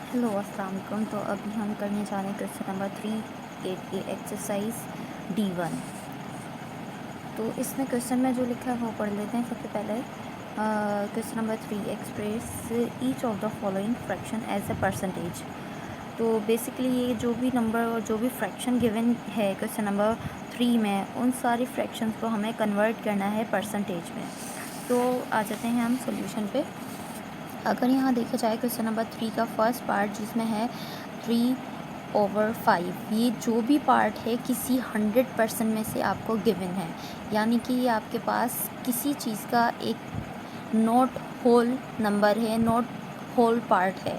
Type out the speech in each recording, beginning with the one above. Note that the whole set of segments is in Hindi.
हेलो अस्सलाम वालेकुम। तो अभी हम करने जा रहे हैं क्वेश्चन नंबर 3 एक्सरसाइज D1। तो इसमें क्वेश्चन में जो लिखा है वो पढ़ लेते हैं। सबसे पहले question number 3, express each of the following fraction as a percentage. तो बेसिकली ये जो भी नंबर और जो भी फ्रैक्शन गिवन है क्वेश्चन नंबर 3 में, उन सारी फ्रैक्शंस को हमें कन्वर्ट करना है परसेंटेज में। तो आ जाते हैं हम सॉल्यूशन पे। अगर यहाँ देखा जाए क्वेश्चन नंबर 3 का फर्स्ट पार्ट जिसमें है 3/5, ये जो भी पार्ट है किसी 100% में से आपको गिवन है, यानी कि ये आपके पास किसी चीज़ का एक नॉट होल नंबर है, नॉट होल पार्ट है।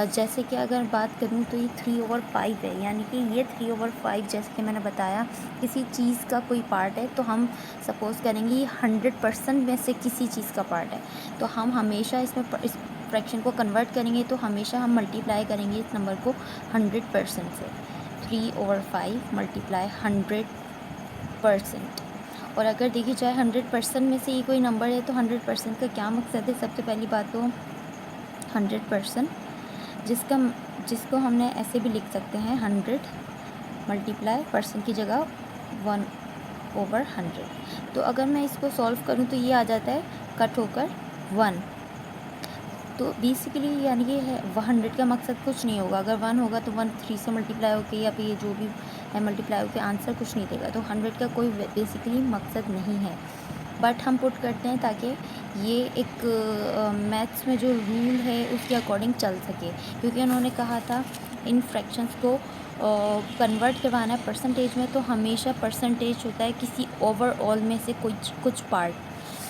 जैसे कि अगर बात करूँ तो ये 3/5 है, यानी कि ये 3/5 जैसे कि मैंने बताया किसी चीज़ का कोई पार्ट है। तो हम सपोज़ करेंगे ये 100% में से किसी चीज़ का पार्ट है, तो हम हमेशा इसमें इस फ्रैक्शन को कन्वर्ट करेंगे तो हमेशा हम मल्टीप्लाई करेंगे इस नंबर को 100% से। 3/5 मल्टीप्लाई 100%। और अगर देखी जाए 100% में से ये कोई नंबर है तो 100% का क्या मकसद है? सबसे पहली बात तो 100% जिसको हमने ऐसे भी लिख सकते हैं 100 मल्टीप्लाई परसेंट की जगह 1/100। तो अगर मैं इसको सॉल्व करूं तो ये आ जाता है कट होकर 1। तो बेसिकली यानी कि है 100 का मकसद कुछ नहीं होगा। अगर 1 होगा तो 1 3 से मल्टीप्लाई होकर या फिर ये जो भी है मल्टीप्लाई होकर आंसर कुछ नहीं देगा। तो 100 का कोई बेसिकली मकसद नहीं है, बट हम पुट करते हैं ताकि ये एक मैथ्स में जो रूल है उसके अकॉर्डिंग चल सके, क्योंकि उन्होंने कहा था इन फ्रैक्शंस को कन्वर्ट करवाना है परसेंटेज में, तो हमेशा परसेंटेज होता है किसी ओवरऑल में से कुछ पार्ट।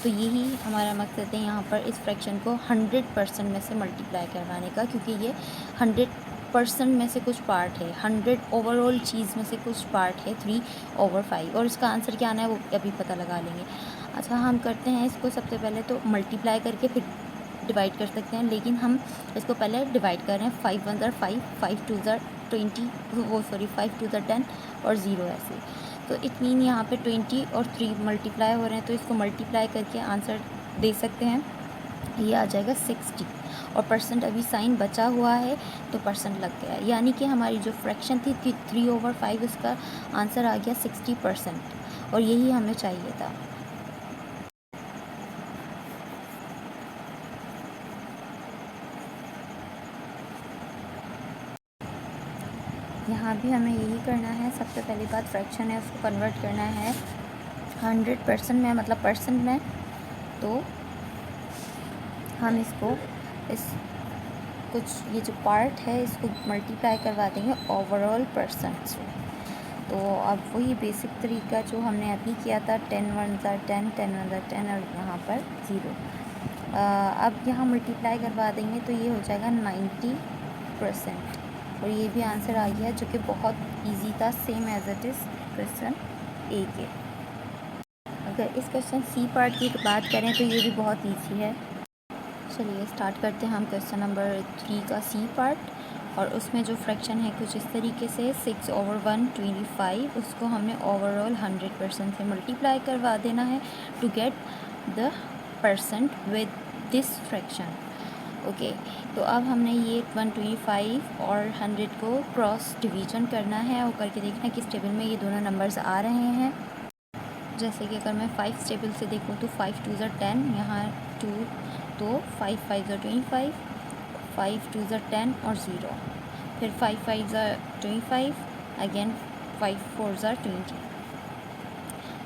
तो यही हमारा मकसद है यहाँ पर इस फ्रैक्शन को 100% में से मल्टीप्लाई करवाने का, क्योंकि ये 100% में से कुछ पार्ट है, 100 ओवरऑल चीज़ में से कुछ पार्ट है 3/5। और इसका आंसर क्या आना है वो अभी पता लगा लेंगे। अच्छा, हम करते हैं इसको सबसे पहले तो मल्टीप्लाई करके फिर डिवाइड कर सकते हैं, लेकिन हम इसको पहले डिवाइड कर रहे हैं। 5 1 5, 5 2 20, 5 2 10 और 0 ऐसे। तो इट मीन यहाँ पे 20 और 3 मल्टीप्लाई हो रहे हैं, तो इसको मल्टीप्लाई करके आंसर दे सकते हैं। ये आ जाएगा 60, और परसेंट अभी साइन बचा हुआ है तो परसेंट लग गया, यानी कि हमारी जो फ्रैक्शन थी 3/5 उसका आंसर आ गया 60%, और यही हमें चाहिए था। यहाँ भी हमें यही करना है। सबसे पहली बात फ्रैक्शन है उसको कन्वर्ट करना है 100% में, मतलब परसेंट में। तो हम इसको इस कुछ ये जो पार्ट है इसको मल्टीप्लाई करवा देंगे ओवरऑल परसेंट से। तो अब वही बेसिक तरीका जो हमने अभी किया था, 10 1 10, 10 1 10 और यहाँ पर 0। अब यहाँ मल्टीप्लाई करवा देंगे तो ये हो जाएगा 90%, और ये भी आंसर आ गया जो कि बहुत इजी था, same as it is question A के। अगर इस क्वेश्चन सी पार्ट की बात करें तो ये भी बहुत इजी है। चलिए स्टार्ट करते हैं हम क्वेश्चन नंबर 3 का सी पार्ट, और उसमें जो फ्रैक्शन है कुछ इस तरीके से 6/125, उसको हमें ओवरऑल 100% से मल्टीप्लाई करवा देना है to get the percent with this fraction. Okay, तो अब हमने ये 125 और 100 को क्रॉस डिवीजन करना है और करके देखना किस टेबल में ये दोनों नंबर्स आ रहे हैं। जैसे कि अगर मैं 5 टेबल से देखूँ तो 5 2 10, यहाँ 2, तो 5 5 25, 5 2 10 और 0, फिर 5 5 25, अगेन 5 4 20।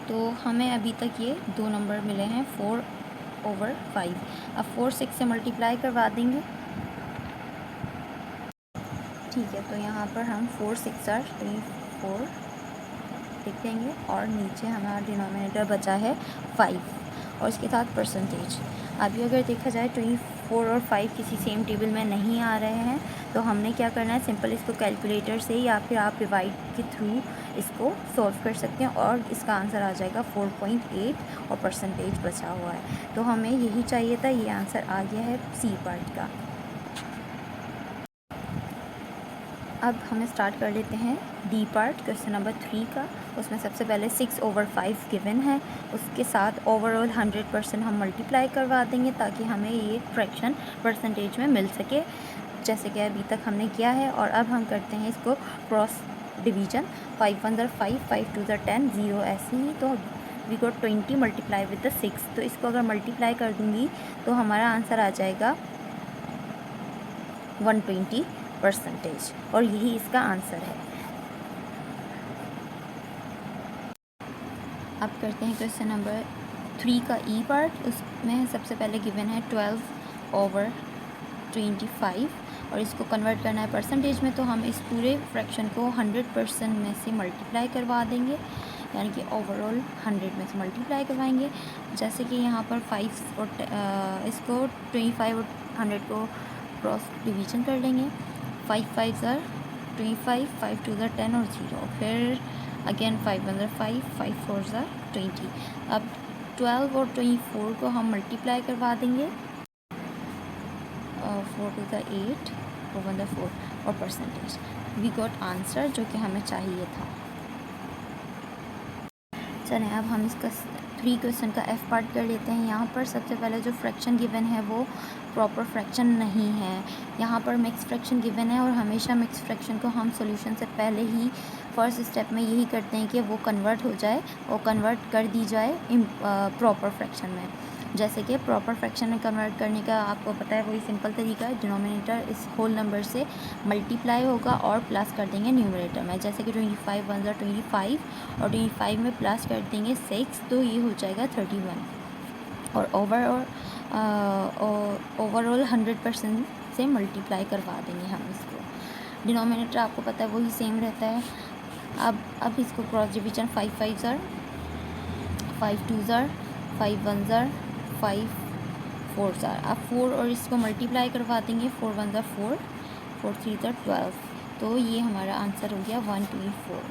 तो हमें अभी तक ये दो नंबर मिले हैं 4/5। अब 4 6 से मल्टीप्लाई करवा देंगे। ठीक है, तो यहाँ पर हम 4 6 24 लिख देंगे, और नीचे हमारा डिनोमिनेटर बचा है 5 और इसके साथ परसेंटेज। अभी अगर देखा जाए 24 और 5 किसी सेम टेबल में नहीं आ रहे हैं, तो हमने क्या करना है, सिंपल इसको कैलकुलेटर से या फिर आप डिवाइड के थ्रू इसको सॉल्व कर सकते हैं, और इसका आंसर आ जाएगा 4.8 और परसेंटेज बचा हुआ है। तो हमें यही चाहिए था, ये आंसर आ गया है सी पार्ट का। अब हमें स्टार्ट कर लेते हैं डी पार्ट क्वेश्चन नंबर 3 का। उसमें सबसे पहले 6/5 गिवन है, उसके साथ ओवरऑल 100% हम मल्टीप्लाई करवा देंगे ताकि हमें ये फ्रैक्शन परसेंटेज में मिल सके। जैसे कि अभी तक हमने किया है। और अब हम करते हैं इसको क्रॉस डिवीजन। 5 1 ज़र 5, 5 2 ज़र 10, 0 ऐसे ही। तो we got 20 multiply with the 6। तो इसको अगर मल्टीप्लाई कर दूँगी तो हमारा आंसर आ जाएगा 120%, और यही इसका आंसर है। अब करते हैं क्वेश्चन नंबर 3 का ई पार्ट। उसमें सबसे पहले गिवन है 12/25, और इसको कन्वर्ट करना है परसेंटेज में। तो हम इस पूरे फ्रैक्शन को 100% में से मल्टीप्लाई करवा देंगे, यानी कि ओवरऑल 100 में से मल्टीप्लाई करवाएंगे। जैसे कि यहाँ पर 5 और इसको 25 और 100 को क्रॉस डिवीजन कर लेंगे। 5 5 ज़र 25, 5 2 ज़र 10 और 0, फिर अगेन 5 1 ज़र 5, 5 4 ज़र 20। अब 12 और 24 को हम मल्टीप्लाई करवा देंगे। 4 2 ज़र 8, 4 1 ज़र 4, और परसेंटेज। वी गॉट आंसर जो कि हमें चाहिए था। चलें अब हम इसका 3 क्वेश्चन का एफ पार्ट कर लेते हैं। यहाँ पर सबसे पहले जो फ्रैक्शन गिवन है वो प्रॉपर फ्रैक्शन नहीं है। यहाँ पर मिक्स फ्रैक्शन गिवन है, और हमेशा मिक्स फ्रैक्शन को हम सॉल्यूशन से पहले ही फर्स्ट स्टेप में यही करते हैं कि वो कन्वर्ट हो जाए और कन्वर्ट कर दी जाए प्रॉपर फ्रैक्शन में। जैसे कि प्रॉपर फ्रैक्शन में कन्वर्ट करने का आपको पता है वही सिंपल तरीका है। डिनोमिनेटर इस होल नंबर से मल्टीप्लाई होगा और प्लस कर देंगे न्यूमरेटर में। जैसे कि 25 1 ज़र 25, और 25 में प्लस कर देंगे 6, तो ये हो जाएगा 31। और ओवरऑल 100% से मल्टीप्लाई करवा देंगे हम इसको। डिनोमिनेटर आपको पता है वही सेम रहता है। अब इसको क्रॉस डिवीजन 5 5 ज़र 5 2 ज़र 5 1 ज़र 5 4 ज़र। अब 4 और इसको मल्टीप्लाई करवा देंगे। 4 1 ज़र 4, 4 3 ज़र 12। तो ये हमारा आंसर हो गया 124।